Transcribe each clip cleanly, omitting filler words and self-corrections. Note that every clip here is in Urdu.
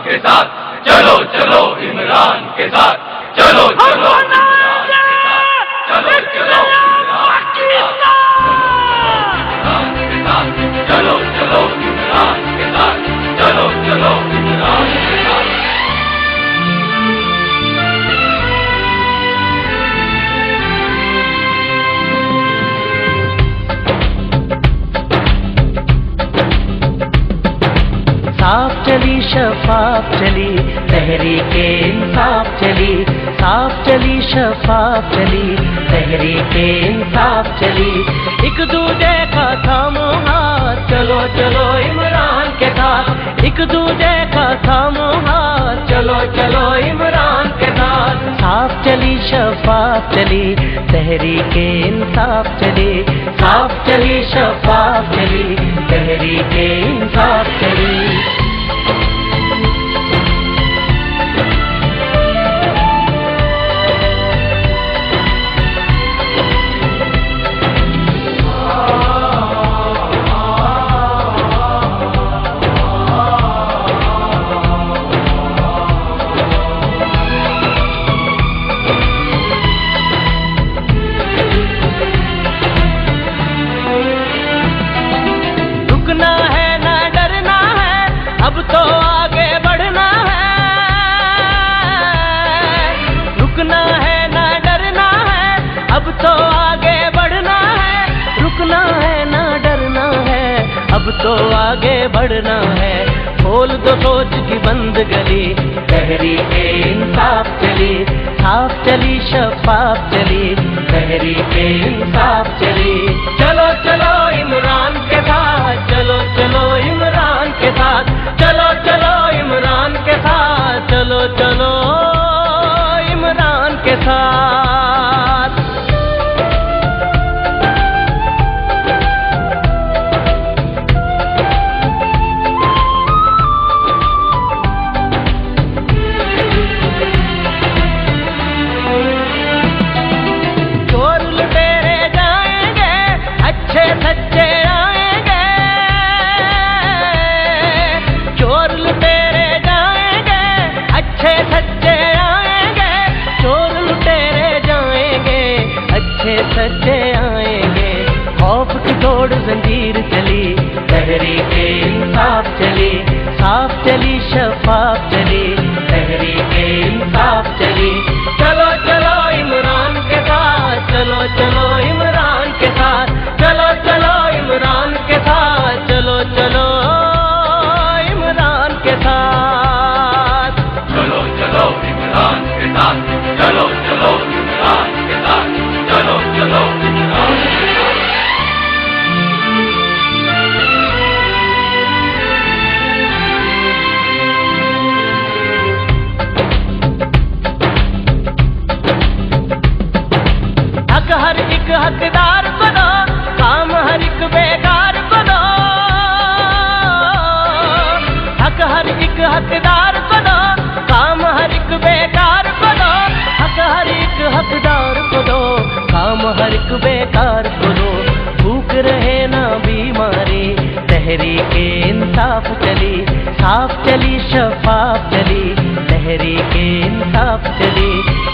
کے ساتھ چلو چلو عمران کے ساتھ چلو چلو عمران کے ساتھ چلو چلو عمران کے ساتھ چلو چلو عمران کے ساتھ چلو چلو عمران کے ساتھ صاف چلی شفاف چلی تحریک انصاف چلی صاف چلی شفاف چلی تحریک انصاف چلی ایک دوجے کا تھامو ہاتھ چلو چلو عمران کے ساتھ ایک دوجے کا تھامو ہاتھ چلو چلو عمران کے ساتھ صاف چلی شفاف چلی تحریک انصاف چلی صاف چلی شفاف چلی تحریک انصاف چلی اب تو آگے بڑھنا ہے رکنا ہے نہ ڈرنا ہے اب تو آگے بڑھنا ہے رکنا ہے نہ ڈرنا ہے اب تو آگے بڑھنا ہے کھول دو سوچ کی بند گلی تحریک انصاف چلی صاف چلی شفاف چلی تحریک انصاف چلی چلو چلو عمران کے ساتھ چلو چلو عمران کے ساتھ چلو چلو عمران کے ساتھ چلو چلو عمران کے ساتھ چور لٹیرے جائیں گے اچھے سچے آئیں گے چور لٹیرے جائیں گے اچھے سچے آئیں گے چور لٹیرے جائیں گے اچھے سچے آئیں گے خوف کی توڑ زنجیر چلی تحریک انصاف چلی صاف چلی شفاف چلی تحریک انصاف چلی چلو چلو عمران کے ساتھ چلو چلو عمران کے ساتھ چلو چلو عمران کے ساتھ چلو چلو عمران کے ساتھ چلو چلو عمران کے ساتھ چلو چلو عمران کے ساتھ چلو چلو عمران کے ساتھ حق ہر ایک حقدار کو دو کام ہر ایک بیکار کو دو حق ہر ایک حقدار کو دو کام ہر ایک بیکار کو دو حق ہر ایک حقدار کو دو کام ہر ایک بیکار کو دو بھوک رہے نہ بیماری تحریک انصاف چلی صاف چلی شفاف چلی تحریک انصاف چلی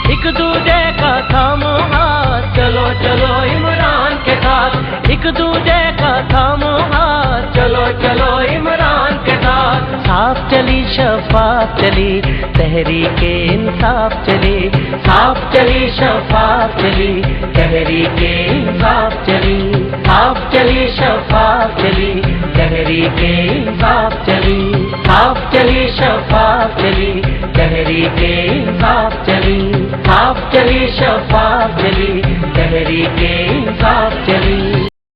ایک دوجے کا تھامو ہاتھ چلو چلو عمران کے ساتھ ایک دوجے کا تھامو ہاتھ چلو چلو عمران کے ساتھ صاف چلی شفاف چلی تحریک انصاف چلی صاف چلی شفاف چلی تحریک انصاف چلی صاف چلی شفاف چلی تحریک انصاف چلی صاف چلی شفاف چلی تحریک انصاف چلی صاف چلی شفاف چلی تحریک